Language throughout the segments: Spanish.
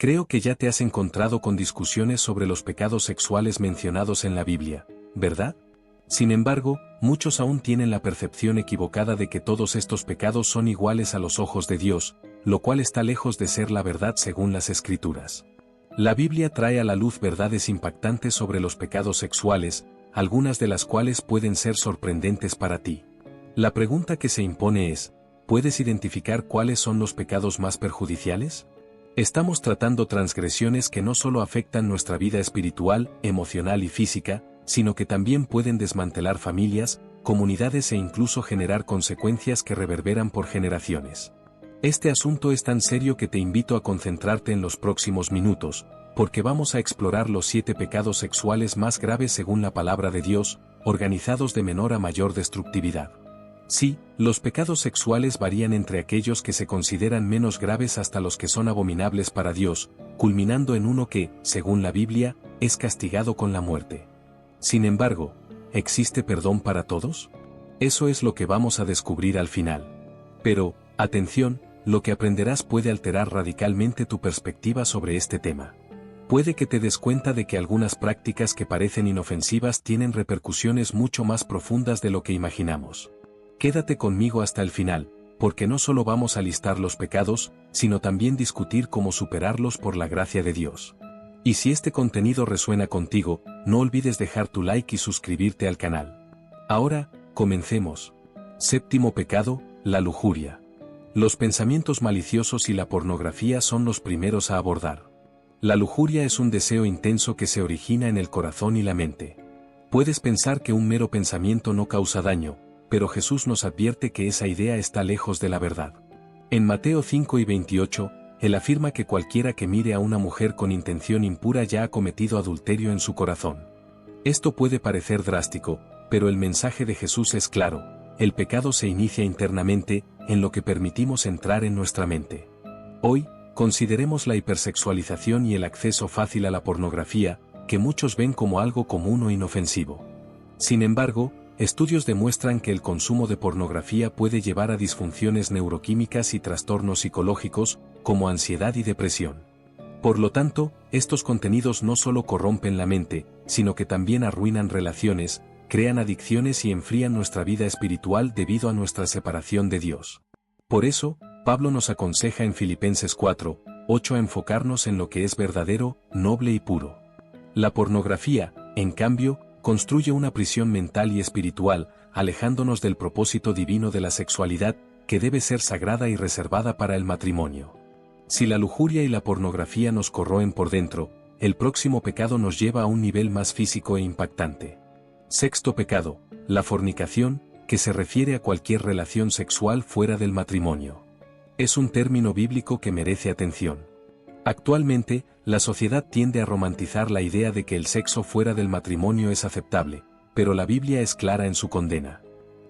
Creo que ya te has encontrado con discusiones sobre los pecados sexuales mencionados en la Biblia, ¿verdad? Sin embargo, muchos aún tienen la percepción equivocada de que todos estos pecados son iguales a los ojos de Dios, lo cual está lejos de ser la verdad según las Escrituras. La Biblia trae a la luz verdades impactantes sobre los pecados sexuales, algunas de las cuales pueden ser sorprendentes para ti. La pregunta que se impone es, ¿puedes identificar cuáles son los pecados más perjudiciales? Estamos tratando transgresiones que no solo afectan nuestra vida espiritual, emocional y física, sino que también pueden desmantelar familias, comunidades e incluso generar consecuencias que reverberan por generaciones. Este asunto es tan serio que te invito a concentrarte en los próximos minutos, porque vamos a explorar los 7 pecados sexuales más graves según la palabra de Dios, organizados de menor a mayor destructividad. Sí, los pecados sexuales varían entre aquellos que se consideran menos graves hasta los que son abominables para Dios, culminando en uno que, según la Biblia, es castigado con la muerte. Sin embargo, ¿existe perdón para todos? Eso es lo que vamos a descubrir al final. Pero, atención, lo que aprenderás puede alterar radicalmente tu perspectiva sobre este tema. Puede que te des cuenta de que algunas prácticas que parecen inofensivas tienen repercusiones mucho más profundas de lo que imaginamos. Quédate conmigo hasta el final, porque no solo vamos a listar los pecados, sino también discutir cómo superarlos por la gracia de Dios. Y si este contenido resuena contigo, no olvides dejar tu like y suscribirte al canal. Ahora, comencemos. Séptimo pecado, la lujuria. Los pensamientos maliciosos y la pornografía son los primeros a abordar. La lujuria es un deseo intenso que se origina en el corazón y la mente. Puedes pensar que un mero pensamiento no causa daño, pero Jesús nos advierte que esa idea está lejos de la verdad. En Mateo 5:28, Él afirma que cualquiera que mire a una mujer con intención impura ya ha cometido adulterio en su corazón. Esto puede parecer drástico, pero el mensaje de Jesús es claro: el pecado se inicia internamente, en lo que permitimos entrar en nuestra mente. Hoy, consideremos la hipersexualización y el acceso fácil a la pornografía, que muchos ven como algo común o inofensivo. Sin embargo, estudios demuestran que el consumo de pornografía puede llevar a disfunciones neuroquímicas y trastornos psicológicos, como ansiedad y depresión. Por lo tanto, estos contenidos no solo corrompen la mente, sino que también arruinan relaciones, crean adicciones y enfrían nuestra vida espiritual debido a nuestra separación de Dios. Por eso, Pablo nos aconseja en Filipenses 4:8 a enfocarnos en lo que es verdadero, noble y puro. La pornografía, en cambio, construye una prisión mental y espiritual, alejándonos del propósito divino de la sexualidad, que debe ser sagrada y reservada para el matrimonio. Si la lujuria y la pornografía nos corroen por dentro, el próximo pecado nos lleva a un nivel más físico e impactante. Sexto pecado, la fornicación, que se refiere a cualquier relación sexual fuera del matrimonio. Es un término bíblico que merece atención. Actualmente, la sociedad tiende a romantizar la idea de que el sexo fuera del matrimonio es aceptable, pero la Biblia es clara en su condena.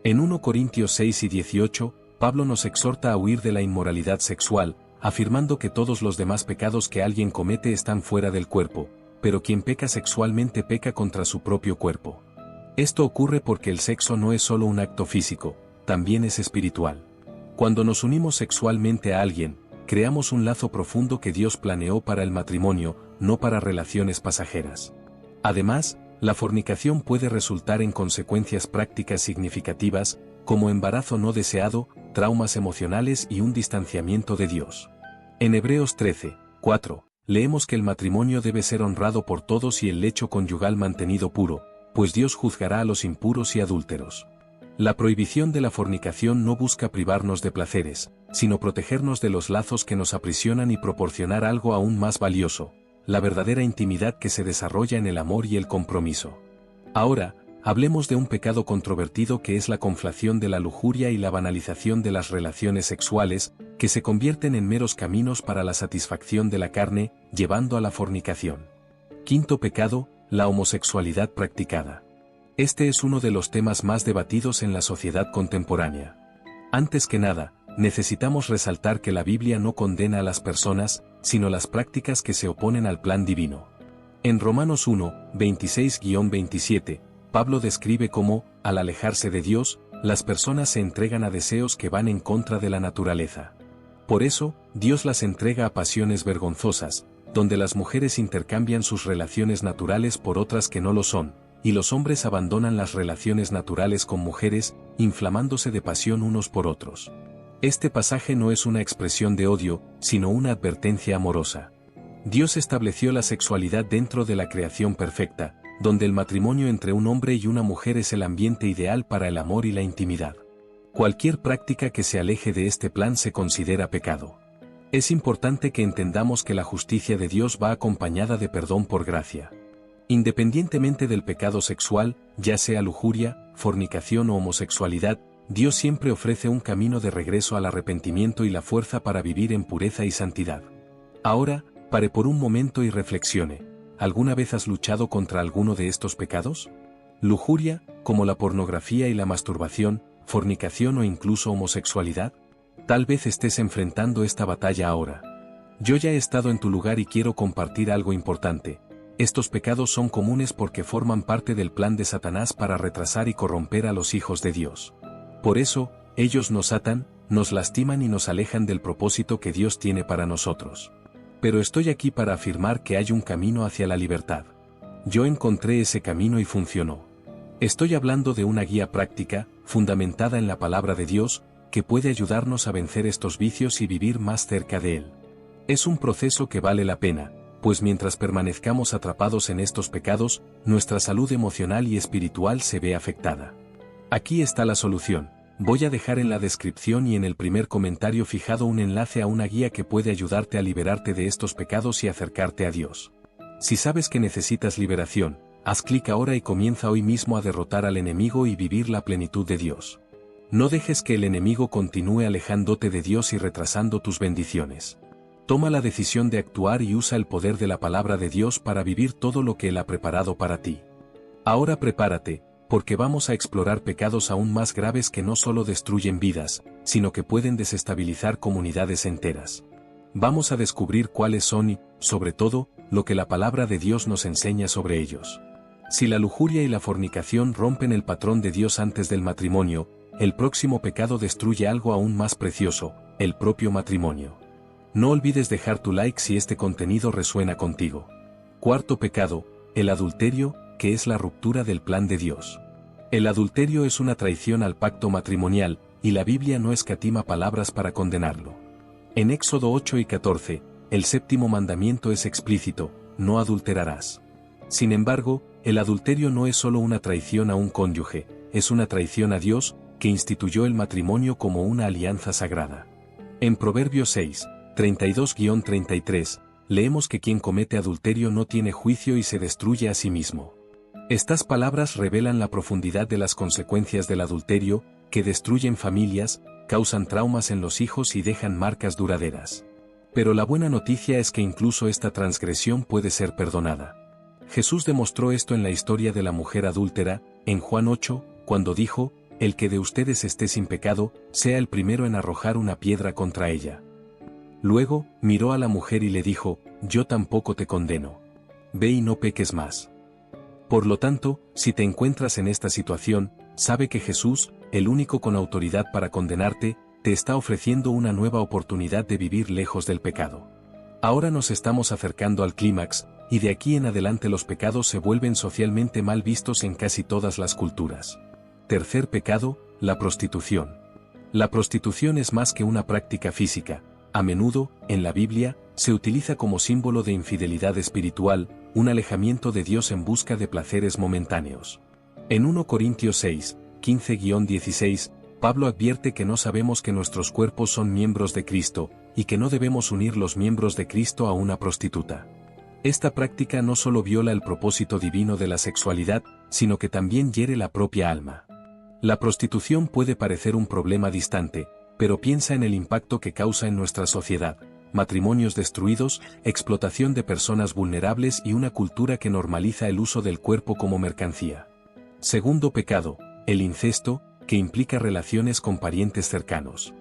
En 1 Corintios 6:18, Pablo nos exhorta a huir de la inmoralidad sexual, afirmando que todos los demás pecados que alguien comete están fuera del cuerpo, pero quien peca sexualmente peca contra su propio cuerpo. Esto ocurre porque el sexo no es solo un acto físico, también es espiritual. Cuando nos unimos sexualmente a alguien, creamos un lazo profundo que Dios planeó para el matrimonio, no para relaciones pasajeras. Además, la fornicación puede resultar en consecuencias prácticas significativas, como embarazo no deseado, traumas emocionales y un distanciamiento de Dios. En Hebreos 13:4, leemos que el matrimonio debe ser honrado por todos y el lecho conyugal mantenido puro, pues Dios juzgará a los impuros y adúlteros. La prohibición de la fornicación no busca privarnos de placeres, sino protegernos de los lazos que nos aprisionan y proporcionar algo aún más valioso, la verdadera intimidad que se desarrolla en el amor y el compromiso. Ahora, hablemos de un pecado controvertido que es la conflación de la lujuria y la banalización de las relaciones sexuales, que se convierten en meros caminos para la satisfacción de la carne, llevando a la fornicación. Quinto pecado, la homosexualidad practicada. Este es uno de los temas más debatidos en la sociedad contemporánea. Antes que nada, necesitamos resaltar que la Biblia no condena a las personas, sino las prácticas que se oponen al plan divino. En Romanos 1:26-27, Pablo describe cómo, al alejarse de Dios, las personas se entregan a deseos que van en contra de la naturaleza. Por eso, Dios las entrega a pasiones vergonzosas, donde las mujeres intercambian sus relaciones naturales por otras que no lo son, y los hombres abandonan las relaciones naturales con mujeres, inflamándose de pasión unos por otros. Este pasaje no es una expresión de odio, sino una advertencia amorosa. Dios estableció la sexualidad dentro de la creación perfecta, donde el matrimonio entre un hombre y una mujer es el ambiente ideal para el amor y la intimidad. Cualquier práctica que se aleje de este plan se considera pecado. Es importante que entendamos que la justicia de Dios va acompañada de perdón por gracia. Independientemente del pecado sexual, ya sea lujuria, fornicación o homosexualidad, Dios siempre ofrece un camino de regreso al arrepentimiento y la fuerza para vivir en pureza y santidad. Ahora, pare por un momento y reflexione. ¿Alguna vez has luchado contra alguno de estos pecados? Lujuria, como la pornografía y la masturbación, fornicación o incluso homosexualidad. Tal vez estés enfrentando esta batalla ahora. Yo ya he estado en tu lugar y quiero compartir algo importante. Estos pecados son comunes porque forman parte del plan de Satanás para retrasar y corromper a los hijos de Dios. Por eso, ellos nos atan, nos lastiman y nos alejan del propósito que Dios tiene para nosotros. Pero estoy aquí para afirmar que hay un camino hacia la libertad. Yo encontré ese camino y funcionó. Estoy hablando de una guía práctica, fundamentada en la palabra de Dios, que puede ayudarnos a vencer estos vicios y vivir más cerca de Él. Es un proceso que vale la pena, pues mientras permanezcamos atrapados en estos pecados, nuestra salud emocional y espiritual se ve afectada. Aquí está la solución. Voy a dejar en la descripción y en el primer comentario fijado un enlace a una guía que puede ayudarte a liberarte de estos pecados y acercarte a Dios. Si sabes que necesitas liberación, haz clic ahora y comienza hoy mismo a derrotar al enemigo y vivir la plenitud de Dios. No dejes que el enemigo continúe alejándote de Dios y retrasando tus bendiciones. Toma la decisión de actuar y usa el poder de la palabra de Dios para vivir todo lo que Él ha preparado para ti. Ahora prepárate, porque vamos a explorar pecados aún más graves que no solo destruyen vidas, sino que pueden desestabilizar comunidades enteras. Vamos a descubrir cuáles son y, sobre todo, lo que la palabra de Dios nos enseña sobre ellos. Si la lujuria y la fornicación rompen el patrón de Dios antes del matrimonio, el próximo pecado destruye algo aún más precioso, el propio matrimonio. No olvides dejar tu like si este contenido resuena contigo. Cuarto pecado, el adulterio, que es la ruptura del plan de Dios. El adulterio es una traición al pacto matrimonial, y la Biblia no escatima palabras para condenarlo. En Éxodo 8 y 14, el séptimo mandamiento es explícito: no adulterarás. Sin embargo, el adulterio no es solo una traición a un cónyuge, es una traición a Dios, que instituyó el matrimonio como una alianza sagrada. En Proverbios 6, 32-33, leemos que quien comete adulterio no tiene juicio y se destruye a sí mismo. Estas palabras revelan la profundidad de las consecuencias del adulterio, que destruyen familias, causan traumas en los hijos y dejan marcas duraderas. Pero la buena noticia es que incluso esta transgresión puede ser perdonada. Jesús demostró esto en la historia de la mujer adúltera, en Juan 8, cuando dijo: «El que de ustedes esté sin pecado, sea el primero en arrojar una piedra contra ella». Luego, miró a la mujer y le dijo: «Yo tampoco te condeno. Ve y no peques más». Por lo tanto, si te encuentras en esta situación, sabe que Jesús, el único con autoridad para condenarte, te está ofreciendo una nueva oportunidad de vivir lejos del pecado. Ahora nos estamos acercando al clímax, y de aquí en adelante los pecados se vuelven socialmente mal vistos en casi todas las culturas. Tercer pecado, la prostitución. La prostitución es más que una práctica física. A menudo, en la Biblia, se utiliza como símbolo de infidelidad espiritual, un alejamiento de Dios en busca de placeres momentáneos. En 1 Corintios 6, 15-16, Pablo advierte que no sabemos que nuestros cuerpos son miembros de Cristo, y que no debemos unir los miembros de Cristo a una prostituta. Esta práctica no solo viola el propósito divino de la sexualidad, sino que también hiere la propia alma. La prostitución puede parecer un problema distante, pero piensa en el impacto que causa en nuestra sociedad: matrimonios destruidos, explotación de personas vulnerables y una cultura que normaliza el uso del cuerpo como mercancía. Segundo pecado, el incesto, que implica relaciones con parientes cercanos.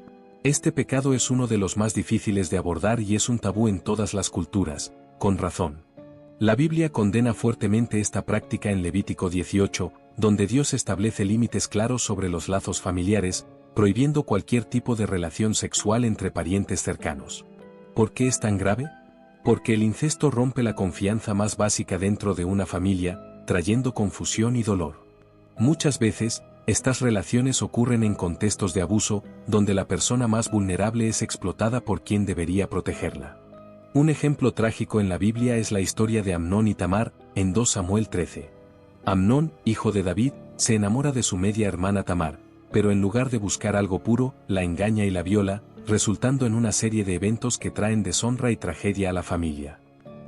Este pecado es uno de los más difíciles de abordar y es un tabú en todas las culturas, con razón. La Biblia condena fuertemente esta práctica en Levítico 18, donde Dios establece límites claros sobre los lazos familiares, prohibiendo cualquier tipo de relación sexual entre parientes cercanos. ¿Por qué es tan grave? Porque el incesto rompe la confianza más básica dentro de una familia, trayendo confusión y dolor. Muchas veces, estas relaciones ocurren en contextos de abuso, donde la persona más vulnerable es explotada por quien debería protegerla. Un ejemplo trágico en la Biblia es la historia de Amnón y Tamar, en 2 Samuel 13. Amnón, hijo de David, se enamora de su media hermana Tamar, pero en lugar de buscar algo puro, la engaña y la viola, resultando en una serie de eventos que traen deshonra y tragedia a la familia.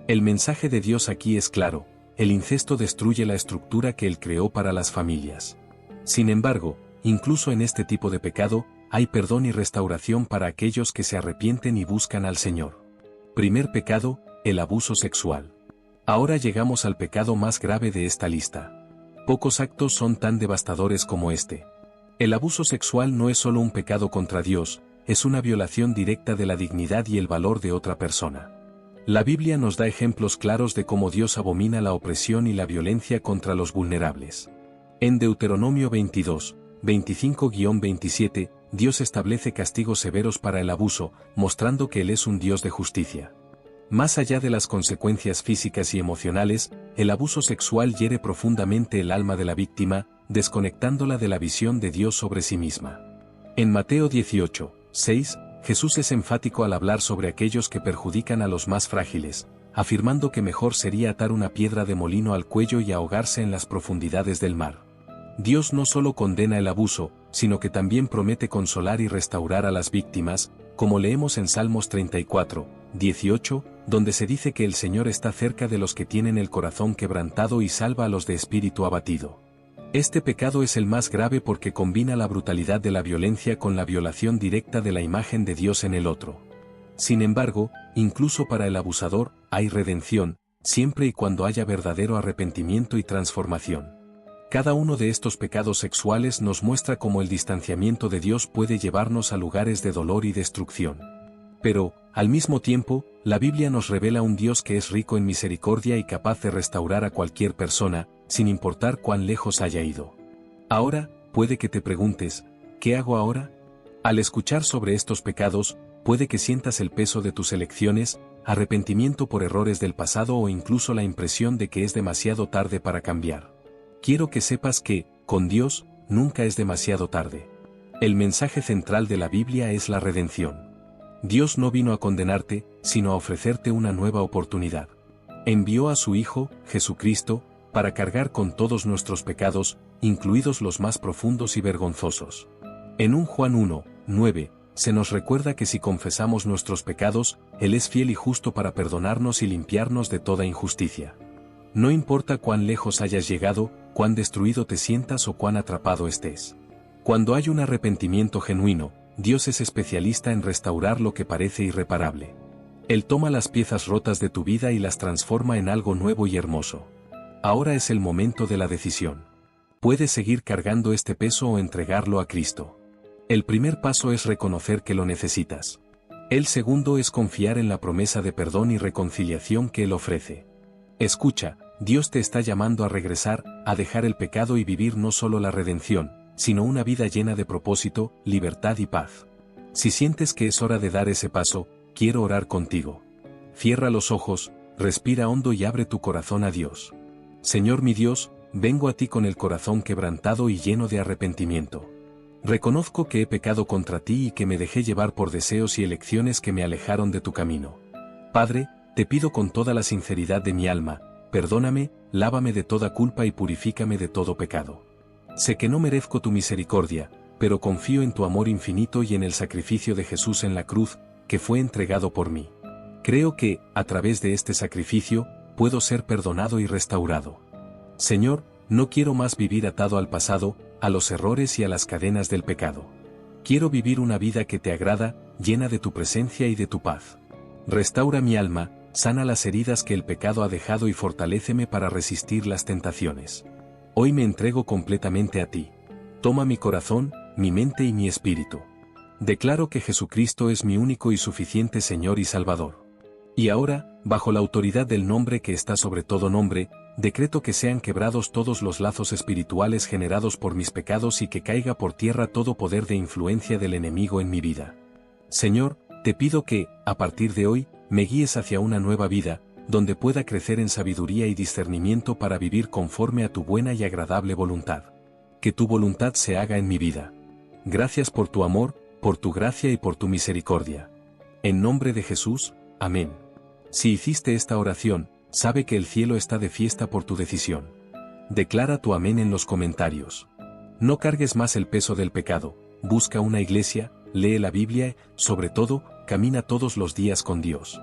El mensaje de Dios aquí es claro: el incesto destruye la estructura que Él creó para las familias. Sin embargo, incluso en este tipo de pecado, hay perdón y restauración para aquellos que se arrepienten y buscan al Señor. Primer pecado, el abuso sexual. Ahora llegamos al pecado más grave de esta lista. Pocos actos son tan devastadores como este. El abuso sexual no es solo un pecado contra Dios, es una violación directa de la dignidad y el valor de otra persona. La Biblia nos da ejemplos claros de cómo Dios abomina la opresión y la violencia contra los vulnerables. En Deuteronomio 22, 25-27, Dios establece castigos severos para el abuso, mostrando que Él es un Dios de justicia. Más allá de las consecuencias físicas y emocionales, el abuso sexual hiere profundamente el alma de la víctima, desconectándola de la visión de Dios sobre sí misma. En Mateo 18, 6, Jesús es enfático al hablar sobre aquellos que perjudican a los más frágiles, afirmando que mejor sería atar una piedra de molino al cuello y ahogarse en las profundidades del mar. Dios no solo condena el abuso, sino que también promete consolar y restaurar a las víctimas, como leemos en Salmos 34, 18, donde se dice que el Señor está cerca de los que tienen el corazón quebrantado y salva a los de espíritu abatido. Este pecado es el más grave porque combina la brutalidad de la violencia con la violación directa de la imagen de Dios en el otro. Sin embargo, incluso para el abusador, hay redención, siempre y cuando haya verdadero arrepentimiento y transformación. Cada uno de estos pecados sexuales nos muestra cómo el distanciamiento de Dios puede llevarnos a lugares de dolor y destrucción. Pero, al mismo tiempo, la Biblia nos revela un Dios que es rico en misericordia y capaz de restaurar a cualquier persona, sin importar cuán lejos haya ido. Ahora, puede que te preguntes, ¿qué hago ahora? Al escuchar sobre estos pecados, puede que sientas el peso de tus elecciones, arrepentimiento por errores del pasado o incluso la impresión de que es demasiado tarde para cambiar. Quiero que sepas que, con Dios, nunca es demasiado tarde. El mensaje central de la Biblia es la redención. Dios no vino a condenarte, sino a ofrecerte una nueva oportunidad. Envió a su Hijo, Jesucristo, para cargar con todos nuestros pecados, incluidos los más profundos y vergonzosos. En 1 Juan 1, 9, se nos recuerda que si confesamos nuestros pecados, Él es fiel y justo para perdonarnos y limpiarnos de toda injusticia. No importa cuán lejos hayas llegado, cuán destruido te sientas o cuán atrapado estés. Cuando hay un arrepentimiento genuino, Dios es especialista en restaurar lo que parece irreparable. Él toma las piezas rotas de tu vida y las transforma en algo nuevo y hermoso. Ahora es el momento de la decisión. Puedes seguir cargando este peso o entregarlo a Cristo. El primer paso es reconocer que lo necesitas. El segundo es confiar en la promesa de perdón y reconciliación que Él ofrece. Escucha, Dios te está llamando a regresar, a dejar el pecado y vivir no solo la redención, sino una vida llena de propósito, libertad y paz. Si sientes que es hora de dar ese paso, quiero orar contigo. Cierra los ojos, respira hondo y abre tu corazón a Dios. Señor mi Dios, vengo a ti con el corazón quebrantado y lleno de arrepentimiento. Reconozco que he pecado contra ti y que me dejé llevar por deseos y elecciones que me alejaron de tu camino. Padre, te pido con toda la sinceridad de mi alma, perdóname, lávame de toda culpa y purifícame de todo pecado. Sé que no merezco tu misericordia, pero confío en tu amor infinito y en el sacrificio de Jesús en la cruz, que fue entregado por mí. Creo que, a través de este sacrificio, puedo ser perdonado y restaurado. Señor, no quiero más vivir atado al pasado, a los errores y a las cadenas del pecado. Quiero vivir una vida que te agrada, llena de tu presencia y de tu paz. Restaura mi alma, sana las heridas que el pecado ha dejado y fortaléceme para resistir las tentaciones. Hoy me entrego completamente a ti. Toma mi corazón, mi mente y mi espíritu. Declaro que Jesucristo es mi único y suficiente Señor y Salvador. Y ahora, bajo la autoridad del nombre que está sobre todo nombre, decreto que sean quebrados todos los lazos espirituales generados por mis pecados y que caiga por tierra todo poder de influencia del enemigo en mi vida. Señor, Te pido que, a partir de hoy, me guíes hacia una nueva vida, donde pueda crecer en sabiduría y discernimiento para vivir conforme a tu buena y agradable voluntad. Que tu voluntad se haga en mi vida. Gracias por tu amor, por tu gracia y por tu misericordia. En nombre de Jesús, amén. Si hiciste esta oración, sabe que el cielo está de fiesta por tu decisión. Declara tu amén en los comentarios. No cargues más el peso del pecado, busca una iglesia, lee la Biblia y, sobre todo, camina todos los días con Dios.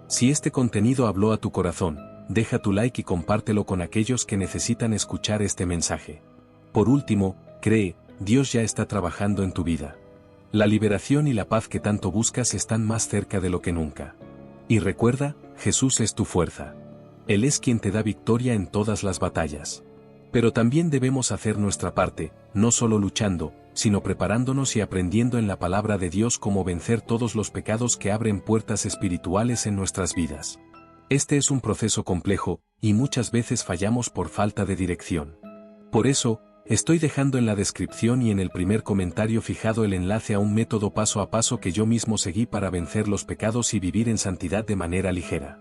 Si este contenido habló a tu corazón, deja tu like y compártelo con aquellos que necesitan escuchar este mensaje. Por último, cree, Dios ya está trabajando en tu vida. La liberación y la paz que tanto buscas están más cerca de lo que nunca. Y recuerda, Jesús es tu fuerza. Él es quien te da victoria en todas las batallas. Pero también debemos hacer nuestra parte, no solo luchando, sino preparándonos y aprendiendo en la palabra de Dios cómo vencer todos los pecados que abren puertas espirituales en nuestras vidas. Este es un proceso complejo, y muchas veces fallamos por falta de dirección. Por eso, estoy dejando en la descripción y en el primer comentario fijado el enlace a un método paso a paso que yo mismo seguí para vencer los pecados y vivir en santidad de manera ligera.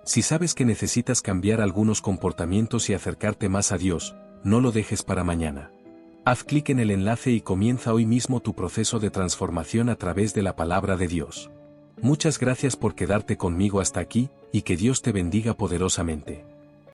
Si sabes que necesitas cambiar algunos comportamientos y acercarte más a Dios, no lo dejes para mañana. Haz clic en el enlace y comienza hoy mismo tu proceso de transformación a través de la palabra de Dios. Muchas gracias por quedarte conmigo hasta aquí, y que Dios te bendiga poderosamente.